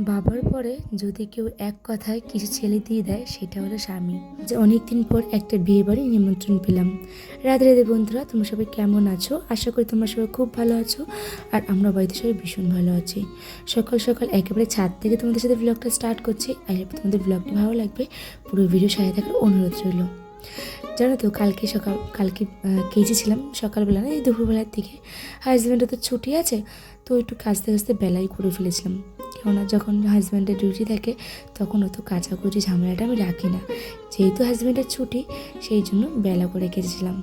বাবার পরে যদি কেউ এক কথায় কিছু ছেলে দিয়ে দেয় সেটা হলো স্বামী। যে অনেকদিন পর একটা বিয়ে বাড়ির নিমন্ত্রণ পেলাম। রাধে রাধে বন্ধুরা, তোমরা সবাই কেমন আছো? আশা করি তোমরা সবাই খুব ভালো আছো, আর আমরা বাড়িতে সবাই ভীষণ ভালো আছি। সকাল সকাল একেবারে ছাদ থেকে তোমাদের সাথে ব্লগটা স্টার্ট করছি। আর তোমাদের ব্লগটি ভালো লাগবে, পুরো ভিডিও সাথে থাকার অনুরোধ রইল। জানো তো কালকে কেচেছিলাম সকালবেলা, না এই দুপুরবেলার দিকে। হাজব্যান্ডের তো ছুটি আছে, তো একটু কাচতে কাচতে বেলাই করে ফেলেছিলাম। কেননা যখন হাজব্যান্ডের ডিউটি থাকে তখন অত কাচাকুচি ঝামেলাটা আমি রাখি না, যেহেতু হাজব্যান্ডের ছুটি সেই জন্য বেলা করে কেচেছিলাম।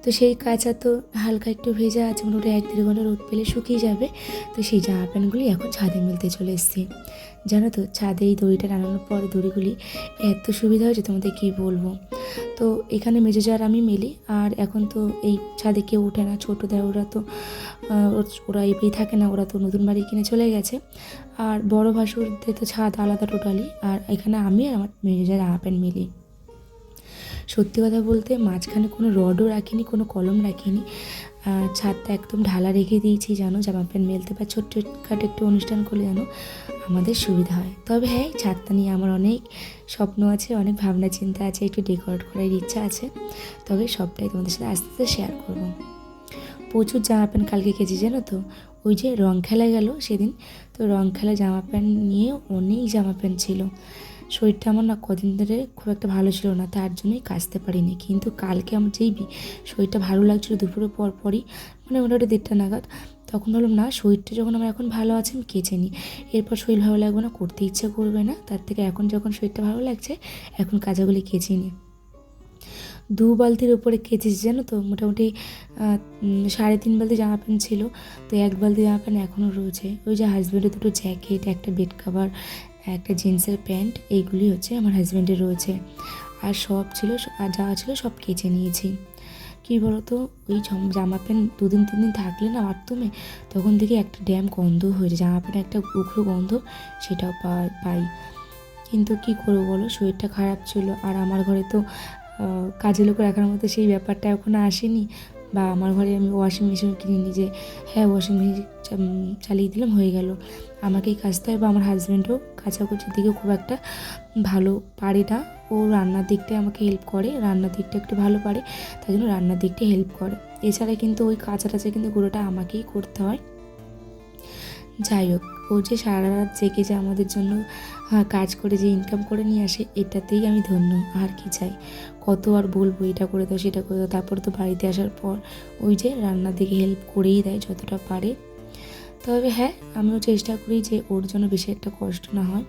তো সেই কাঁচা তো হালকা একটু ভেজা আছে, মোটামুটি 1-1.5 ঘন্টা রোদ পেলে শুকিয়ে যাবে। তো সেই জামা প্যান্টগুলি এখন ছাদে মেলতে চলে এসেছি। জানো তো ছাদে এই দড়িটা টানানোর পর দড়িগুলি এত সুবিধা হয়েছে তোমাদের কী বলবো। তো এখানে মেজো যার আমি মেলি, আর এখন তো এই ছাদে কেউ ওঠে না, ছোটো দেয় ওরা তো ওরা এবেই থাকে না, ওরা তো নতুন বাড়ি কিনে চলে গেছে। আর বড় ভাসুরদের তো ছাদ আলাদা টোটালি, আর এখানে আমি আর আমার মেজো যার জামা প্যান্ট মেলি। সত্যি কথা বলতে মাঝখানে কোনো রডও রাখিনি, কোনো কলম রাখিনি, ছাদটা একদম ঢালা রেখে দিয়েছি জানো, জামা প্যান্ট মেলতে বা ছোট্টখাটো একটু অনুষ্ঠান করলে যেন আমাদের সুবিধা হয়। তবে হ্যাঁ, ছাদটা নিয়ে আমার অনেক স্বপ্ন আছে, অনেক ভাবনা চিন্তা আছে, একটু ডেকোরেট করার ইচ্ছা আছে। তবে সবটাই তোমাদের সাথে আস্তে আস্তে শেয়ার করবো। প্রচুর জামা প্যান্ট কালকে কেচেছি জানো তো, ওই যে রং খেলা গেল সেদিন, তো রং খেলা জামা প্যান্ট নিয়ে অনেক জামা প্যান্ট ছিল। শরীরটা আমার না কদিন ধরে খুব একটা ভালো ছিল না, তার জন্যই কাচতে পারিনি। কিন্তু কালকে আমার শরীরটা ভালো লাগছিলো দুপুরের পরই, মানে মোটামুটি 1:30টা নাগাদ, তখন ভাবলাম না, শরীরটা যখন আমার এখন ভালো আছে আমি কেচে নিই, এরপর শরীর ভালো লাগবে না, করতে ইচ্ছা করবে না, তার থেকে এখন যখন শরীরটা ভালো লাগছে এখন কাজাগুলি কেচে নিই। 2 বালতির উপরে কেচেছি জানো তো, মোটামুটি 3.5 বালতি জামা প্যান্ট ছিল। তো 1 বালতি জামা প্যান্ট এখনও রয়েছে। ওই যে হাজব্যান্ডের 2টো জ্যাকেট, একটা বেড কাভার, একটা জিন্সের প্যান্ট, এইগুলি হচ্ছে আমার হাজব্যান্ডের রয়েছে। আর সব ছিল, আর যা ছিল সব কেচে নিয়েছি। কী বলো তো, ওই জামা প্যান্ট 2-3 দিন থাকলে না বাথরুমে, তখন থেকে একটা ড্যাম গন্ধ হয়েছে, জামা প্যান্ট একটা উগ্র গন্ধ, সেটাও পাই। কিন্তু কী করবো বলো, শরীরটা খারাপ ছিল, আর আমার ঘরে তো কাজে লোক রাখার মতো সেই ব্যাপারটা এখনও আসেনি, বা আমার ঘরে আমি ওয়াশিং মেশিন কিনিনি যে হ্যাঁ ওয়াশিং মেশিন চালিয়ে দিলাম হয়ে গেল। আমাকেই কাচতে হয়, বা আমার হাজব্যান্ডও কাচাকুচির দিকে খুব একটা ভালো পারে না, ও রান্নার দিকটায় আমাকে হেল্প করে, রান্নার দিকটা একটু ভালো পারে, তাই জন্য রান্নার দিকটাই হেল্প করে। এছাড়া কিন্তু ওই কাঁচা টাচা কিন্তু পুরোটা আমাকেই করতে হয়। যাই হোক, ও যে সারা রাত জেগে যে আমাদের জন্য কাজ করে যে ইনকাম করে নিয়ে আসে, এটাতেই আমি ধন্য, আর কি চাই। কত আর বলবো, এটা করে দাও সেটা করে দাও, তারপরে তো বাড়িতে আসার পর ওই যে রান্নার দিকে হেল্প করেই দেয় যতটা পারে। তবে হ্যাঁ, আমিও চেষ্টা করি যে ওর জন্য বেশি একটা কষ্ট না হয়।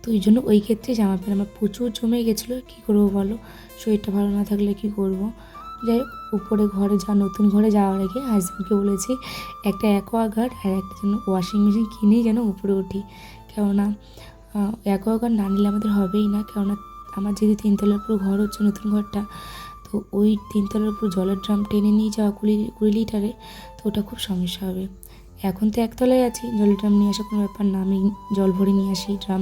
তো ওই জন্য ওই ক্ষেত্রে জামা প্যান্ট আমার প্রচুর জমে গেছিলো। কী করবো বলো, শরীরটা ভালো না থাকলে কী করবো। যাই হোক, উপরে নতুন ঘরে যাওয়ার আগে হাজব্যান্ডকে বলেছি একটা অ্যাকোয়াগার্ড আর একটা যেন ওয়াশিং মেশিন কিনেই যেন উপরে উঠি। কেননা অ্যাকোয়াগার্ড না নিলে আমাদের হবেই না, কেননা আমার যেহেতু 3 তলার উপর ঘর হচ্ছে নতুন ঘরটা, তো ওই 3 তলার উপর জলের ড্রাম টেনে নিয়ে যাওয়া 20 লিটারে, তো ওটা খুব সমস্যা হবে। এখন তো 1তলায় আছি, জলের ড্রাম নিয়ে আসা কোনো ব্যাপার না, আমি জল ভরে নিয়ে আসি, ড্রাম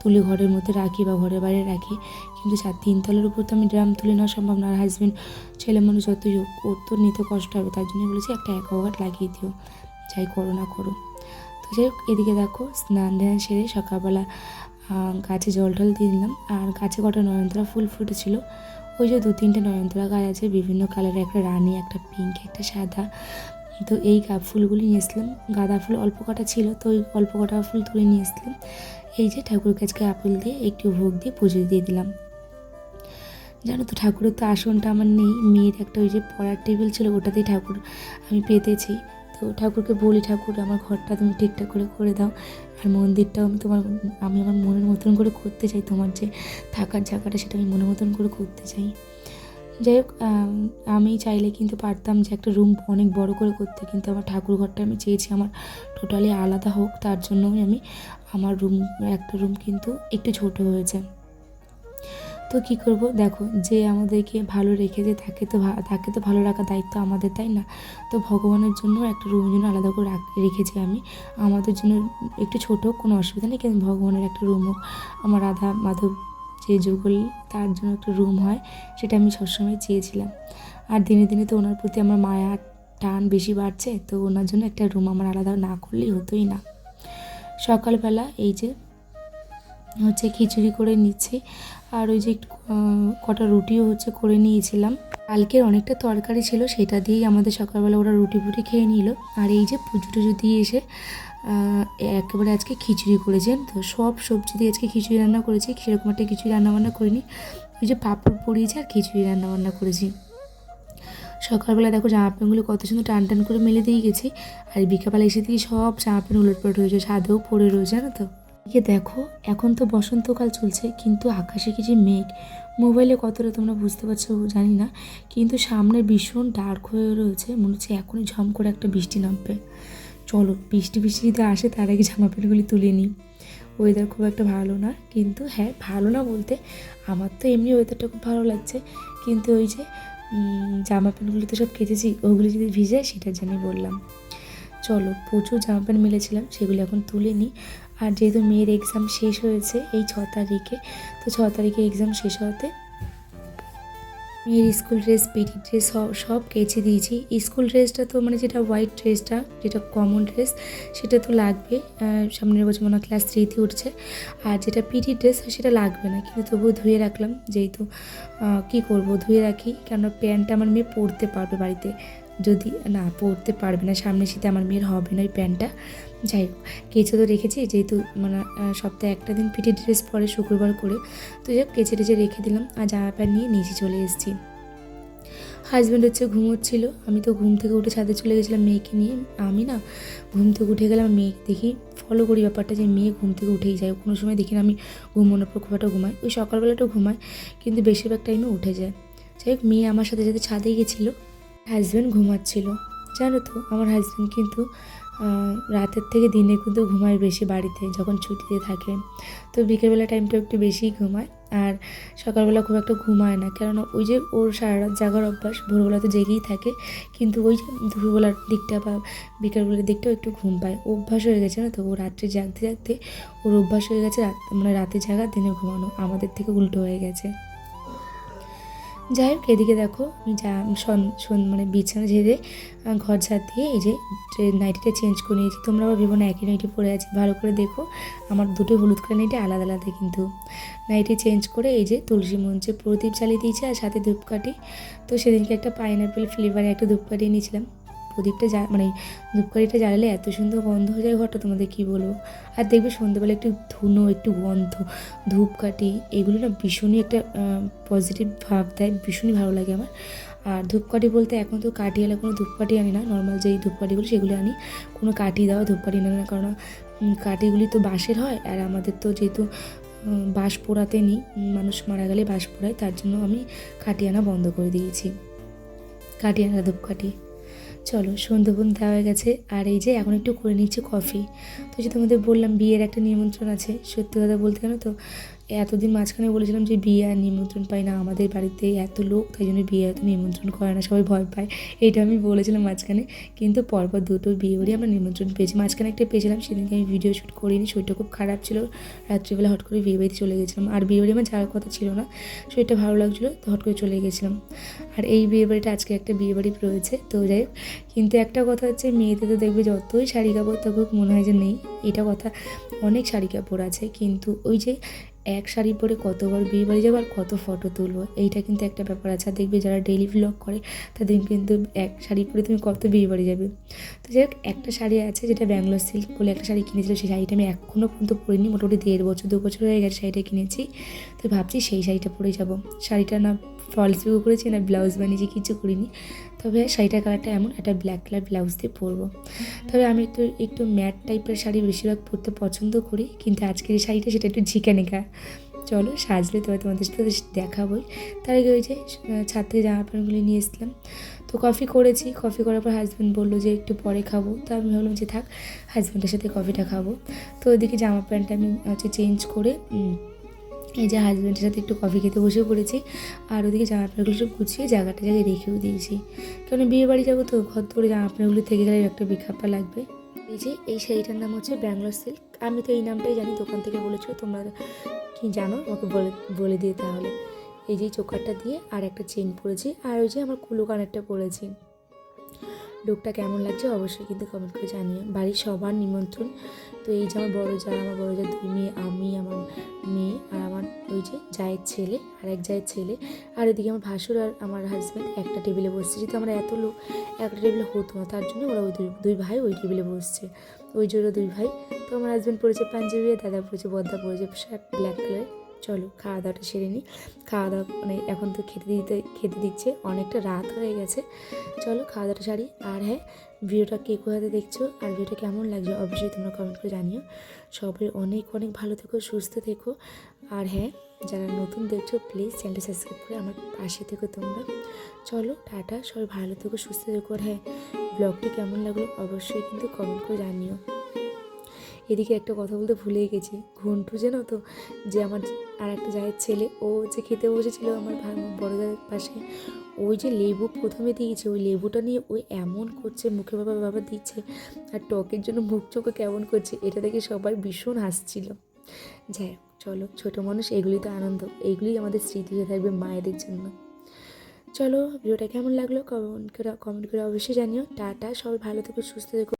তুলে ঘরের মধ্যে রাখি বা ঘরের বাইরে রাখি। কিন্তু 3 তলার উপর তো আমি ড্রাম তুলে নেওয়া সম্ভব না, আর হাজব্যান্ড ছেলে মানুষ যতই হোক, ওর তো নিতে কষ্ট হবে, তার জন্য বলেছি একটা অ্যাকোয়াগার্ড লাগিয়ে দিও, যাই করো না করো। তো যাই হোক, এদিকে দেখো স্নান ধ্যান সেরে সকালবেলা গাছে জল টল দিয়ে দিলাম, আর গাছে কটা নয়নতারা ফুল ফুটেছিল। ওই যে 2-3টে নয়নতারা গাছ আছে বিভিন্ন কালারের, একটা রানী, একটা পিঙ্ক, একটা সাদা, তো এই ফুলগুলি নিয়ে এসলাম, গাঁদা ফুল অল্প কটা ছিল, তো ওই অল্প কটা ফুল তুলে নিয়ে এসলাম। এই যে ঠাকুরকে আজকে আপেল দিয়ে একটু ভোগ দিয়ে পুজো দিয়ে দিলাম। জানো তো ঠাকুরের তো আসনটা আমার নেই, মেয়ের একটা ওই যে পড়ার টেবিল ছিল ওটাতেই ঠাকুর আমি পেতেছি। তো ঠাকুরকে বলি, ঠাকুর আমার ঘরটা তুমি ঠিকঠাক করে করে দাও, আর মন্দিরটাও আমি আমার মনের মতন করে করতে চাই, তোমার যে থাকার জায়গাটা সেটা আমি মনের মতন করে করতে চাই। যাই হোক, আমি চাইলে কিন্তু পারতাম যে একটা রুম অনেক বড় করে করতে, কিন্তু আমার ঠাকুর ঘরটা আমি চেয়েছি আমার টোটালি আলাদা হোক, তার জন্যই আমি আমার একটা রুম কিন্তু একটু ছোট হয়েছে। তো কী করব, দেখো যে আমাদেরকে ভালো রেখেছে তাকে তো ভালো রাখার দায়িত্ব আমাদের, তাই না? তো ভগবানের জন্য একটা রুম জন্য আলাদা করে রেখেছি আমি, আমাদের জন্য একটু ছোট হোক কোনো অসুবিধা নেই, কিন্তু ভগবানের একটা রুম হোক, আমার রাধা মাধব যে যুগল তার জন্য একটা রুম হয়, সেটা আমি সবসময় চেয়েছিলাম। আর দিনে দিনে তো ওনার প্রতি আমার মায়া টান বেশি বাড়ছে, তো ওনার জন্য একটা রুম আমার আলাদা না করলেই হতোই না। সকালবেলা এই যে হচ্ছে খিচুড়ি করে নিচ্ছি, আর ওই যে একটু কটা রুটিও হচ্ছে করে নিয়েছিলাম। কালকের অনেকটা তরকারি ছিল, সেটা দিয়েই আমাদের সকালবেলা ওরা রুটি ফুটি খেয়ে নিল। আর এই যে পুজো টুজো দিয়ে এসে একেবারে আজকে খিচুড়ি করেছেন, তো সব সবজি দিয়ে আজকে খিচুড়ি রান্না করেছি, সেরকম একটা খিচুড়ি রান্নাবান্না করিনি, ওই যে পাঁপড় পরিয়েছি আর খিচুড়ি রান্নাবান্না করেছি। সকালবেলা দেখো জামা প্যান্টগুলো কত সুন্দর টান টান করে মেলে দিয়ে গেছি, আর বিকালবেলা এসে থেকে সব জামা প্যান্ট উলটপালট হয়েছে, ছাদেও পড়ে রয়েছে, জানো তো। এদিকে দেখো এখন তো বসন্তকাল চলছে, কিন্তু আকাশে কিছু মেঘ, মোবাইলে কতটা তোমরা বুঝতে পারছো জানি না, কিন্তু সামনে ভীষণ ডার্ক হয়ে রয়েছে, মনে হচ্ছে এখনই ঝম করে একটা বৃষ্টি নামবে। চলো বৃষ্টি যদি আসে তার আগে জামা প্যান্টগুলি তুলে নিই। ওয়েদার খুব একটা ভালো না, কিন্তু হ্যাঁ ভালো না বলতে আমার তো এমনি ওয়েদারটা খুব ভালো লাগছে, কিন্তু ওই যে জামা প্যান্টগুলি তো সব কেচেছি, ওগুলি যদি ভিজে সেটার জন্যই বললাম। চলো প্রচুর জামা প্যান্ট মেলেছিলাম, সেগুলি এখন তুলে নিই। আর যেহেতু মেয়ের এক্সাম শেষ হয়েছে এই 6 তারিখে, তো 6 তারিখে এক্সাম শেষ হতে মেয়ের স্কুল ড্রেস পিটি ড্রেস সব কেচে দিয়েছি। স্কুল ড্রেসটা তো মানে যেটা হোয়াইট ড্রেসটা, যেটা কমন ড্রেস, সেটা তো লাগবে, সামনের বছর মনে হয় ক্লাস 3তে উঠছে। আর যেটা পিটি ড্রেস সেটা লাগবে না, কিন্তু তবুও ধুয়ে রাখলাম, যেহেতু কী করব ধুয়ে রাখি, কেননা প্যান্টটা আমার মেয়ে পরতে পারবে বাড়িতে, যদি না পরতে পারবে না, সামনে শীতে আমার মেয়ের হবে না ওই প্যান্টটা। যাই হোক কেচে তো রেখেছি, যেহেতু মানে সপ্তাহে একটা দিন পিটি ড্রেস পরে শুক্রবার করে, তো যাই হোক কেচে টেচে রেখে দিলাম, আর জামা প্যান্ট নিয়ে নিচে চলে এসেছি। হাজব্যান্ড হচ্ছে ঘুমোচ্ছিল, আমি তো ঘুম থেকে উঠে ছাদে চলে গেছিলাম মেয়েকে নিয়ে। আমি না ঘুম থেকে উঠে গেলাম, মেয়ে দেখি ফলো করি ব্যাপারটা, যে মেয়ে ঘুম থেকে উঠেই যায়, কোনো সময় দেখি না আমি ঘুমানোর পর খুব একটা ঘুমাই, ওই সকালবেলাটাও ঘুমায়, কিন্তু বেশিরভাগ টাইমে উঠে যায়। যাই হোক মেয়ে আমার সাথে সাথে ছাদে গেছিলো, হাজব্যান্ড ঘুমাচ্ছিল। জানো তো আমার হাজব্যান্ড কিন্তু রাতের থেকে দিনে কিন্তু ঘুমায় বেশি বাড়িতে যখন ছুটিতে থাকে, তো বিকেলবেলা টাইমটা একটু বেশিই ঘুমায়, আর সকালবেলা খুব একটা ঘুমায় না, কেননা ওই যে ওর সারা রাত জাগার অভ্যাস, ভোরবেলা তো জেগেই থাকে, কিন্তু ওই যে দুপুরবেলার দিকটা বা বিকেলবেলার দিকটাও একটু ঘুম পায়, অভ্যাস হয়ে গেছে না, তো ও রাত্রে জাগতে জাগতে ওর অভ্যাস হয়ে গেছে মানে রাতে জাগা দিনে ঘুমানো, আমাদের থেকে উল্টো হয়ে গেছে। যাই হোক এদিকে দেখো আমি মানে বিছানা ঝেড়ে ঘর ঝাড় দিয়ে এই যে নাইটিটা চেঞ্জ করে নিয়েছি। তোমরা আবার ভেবো না একই নাইটি পরে আছি, ভালো করে দেখো আমার দুটো হলুদ করে নাইটি আলাদা আলাদা, কিন্তু নাইটি চেঞ্জ করে এই যে তুলসী মঞ্চে প্রদীপ জ্বালিয়ে দিয়েছি, আর সাথে ধূপকাঠি। তো সেদিনকে একটা পাইনঅ্যাপেল ফ্লেভারে একটা ধূপকাঠি নিয়েছিলাম, প্রদীপটা মানে ধূপকাঠিটা জ্বালালে এত সুন্দর গন্ধ হয়ে যায় ঘরটা, তোমাদের কী বলবো। আর দেখবে সন্ধ্যেবেলা একটু ধুনো, একটু গন্ধ, ধূপকাঠি এগুলো না ভীষণই একটা পজিটিভ ভাব দেয়, ভীষণই ভালো লাগে আমার। আর ধূপকাঠি বলতে এখন তো কাঠিওয়ালা কোনো ধূপকাঠি আনি না, নর্মাল যেই ধূপকাঠিগুলো সেগুলো আনি, কোনো কাঠি দেওয়া ধূপকাঠি আনি না, কারণ কাঠিগুলি তো বাঁশের হয়, আর আমাদের তো যেহেতু বাঁশ পোড়াতে নিই, মানুষ মারা গেলে বাঁশ পোড়ায়, তার জন্য আমি কাঠি আনা বন্ধ করে দিয়েছি, কাঠি আনা ধূপকাঠি। চলো সন্ধ্যেবন দেওয়া হয়ে গেছে, আর এই যে এখন একটু করে নিচ্ছি কফি। তো যে তোমাদের বললাম বিয়ের একটা নিমন্ত্রণ আছে, সত্যি কথা বলতে জানো তো এতদিন মাঝখানে বলেছিলাম যে বিয়ে আর নিমন্ত্রণ পাই না, আমাদের বাড়িতে এত লোক, তাই জন্য বিয়ে এত নিমন্ত্রণ করে না, সবাই ভয় পায়, এইটা আমি বলেছিলাম মাঝখানে, কিন্তু পরপর দুটো বিয়ে বাড়ি আমরা নিমন্ত্রণ পেয়েছি। মাঝখানে একটা পেয়েছিলাম, সেদিনকে আমি ভিডিও শ্যুট করিনি, শরীরটা খুব খারাপ ছিল, রাত্রিবেলা হট করে বিয়ে বাড়িতে চলে গেছিলাম, আর বিয়ে বাড়ি আমার যাওয়ার কথা ছিল না, শরীরটা ভালো লাগছিলো তো হট করে চলে গেছিলাম। আর এই বিয়ে বাড়িটা আজকে একটা বিয়ে বাড়ি রয়েছে, তো যাই হোক, কিন্তু একটা কথা হচ্ছে মেয়েতে তো দেখবে যতই শাড়ি কাপড় তবু মনে হয় যে নেই, এটা কথা, অনেক শাড়ি কাপড় আছে, কিন্তু ওই যে এক শাড়ি পরে কতবার বিয়ে বাড়ি যাবো আর কত ফটো তুলবো, এইটা কিন্তু একটা ব্যাপার আছে। আর দেখবে যারা ডেইলি ভ্লগ করে তাদের কিন্তু এক শাড়ি পরে তুমি কত বিয়ে বাড়ি যাবে। তো যাই হোক, একটা শাড়ি আছে যেটা ব্যাঙ্গালোর সিল্ক বলে একটা শাড়ি কিনেছিল, সেই শাড়িটা আমি এখনও পর্যন্ত পরিনি, মোটামুটি 1.5 বছর 2 বছর হয়ে গেছে শাড়িটা কিনেছি। তো ভাবছি সেই শাড়িটা পরে যাব। শাড়িটা না ফলস পিকো করেছি না ব্লাউজ বানিয়েছি, কিছু করিনি। তবে শাড়িটার কালারটা এমন, একটা ব্ল্যাক কালার ব্লাউজ দিয়ে পরবো। তবে আমি তো একটু ম্যাট টাইপের শাড়ি বেশিরভাগ পরতে পছন্দ করি, কিন্তু আজকের এই শাড়িটা সেটা একটু ঝিকানেকা। চলো সাজলে তোমাদের সাথে দেখাবোই। তার আগে ওই যে ছাদ থেকে জামা প্যান্টগুলি নিয়ে এসলাম। তো কফি করেছি, কফি করার পর হাজব্যান্ড বললো যে একটু পরে খাবো। তো আমি ভাবলাম যে থাক, হাজব্যান্ডের সাথে কফিটা খাবো। তো ওইদিকে জামা প্যান্টটা আমি চেঞ্জ করে এই যে হাজব্যান্ডের সাথে একটু কফি খেতে বসে পড়েছি। আর ওদিকে জামা প্যান্টগুলো সব গুছিয়ে জায়গায় রেখেও দিয়েছি, কারণ বিয়ে বাড়ি যাবো তো ঘর ধরে জামা প্যান্টগুলো থেকে গেলে একটা বেখাপ্পা লাগবে। এই যে এই শাড়িটার নাম হচ্ছে ব্যাঙ্গালোর সিল্ক। আমি তো এই নামটাই জানি, দোকান থেকে বলেছো, তোমরা কি জানো আমাকে বলে দিয়ে তাহলে। এই যে চোকারটা দিয়ে আর একটা চেন পরেছি, আর ওই যে আমার কুলো কানেরটা পরেছি। লুকটা কেমন লাগছে অবশ্যই কিন্তু কমেন্ট করে জানিও। বাড়ির সবার নিমন্ত্রণ। তো এই যে আমার বড় যা 2 মেয়ে, আমি, আমার মেয়ে আর আমার ওই যে জায়ের ছেলে আর এক জায়ের ছেলে, আর ওইদিকে আমার ভাসুর আর আমার হাজব্যান্ড একটা টেবিলে বসছে। যেহেতু আমরা এত লোক একটা টেবিলে হতো না, তার জন্য ওরা ওই দুই ভাই ওই টেবিলে বসছে। ওই জন্য 2 ভাই। তো আমার হাজব্যান্ড পরেছে পাঞ্জাবি, দাদা পরেছে বদ্দা পরেছে শার্ট ব্ল্যাক কালার। চলো খাওয়া দাওয়াটা সেরে নিই। খাওয়া দাওয়া মানে এখন তো খেতে দিচ্ছে, অনেকটা রাত হয়ে গেছে। চলো খাওয়া দাওয়াটা সারি। আর হ্যাঁ, ভিডিওটা কে কোথাতে দেখছো আর ভিডিওটা কেমন লাগছে অবশ্যই তোমরা কমেন্ট করে জানিও। সবাই অনেক অনেক ভালো থেকো, সুস্থ থেকো। আর হ্যাঁ, যারা নতুন দেখছো প্লিজ চ্যানেলটা সাবস্ক্রাইব করে আমার পাশে থেকো তোমরা। চলো টাটা, সবাই ভালো থেকো, সুস্থ থেকো। আর হ্যাঁ, ব্লগটি কেমন লাগলো অবশ্যই কিন্তু কমেন্ট করে জানিও। এদিকে একটা কথা বলতে ভুলেই গেছি, ঘন্টু জানো তো, যে আমার আর একটা জায়ের ছেলে, ও যে খেতে বসেছিল আমার বড় জায়ের পাশে, ওই যে লেবু প্রথমে দিয়েছে, ওই লেবুটা নিয়ে ওই এমন করছে, মুখে বাবা দিচ্ছে, আর টকের জন্য মুখ চোখে কেমন করছে, এটা দেখে সবাই ভীষণ হাসছিল। যাই হোক, চলো ছোটো মানুষ, এগুলি তো আনন্দ, এইগুলি আমাদের স্মৃতি হয়ে থাকবে মায়েদের জন্য। চলো ভিডিওটা কেমন লাগলো কমেন্ট করে অবশ্যই জানিও। টাটা, সবাই ভালো থেকো, সুস্থ থেকো।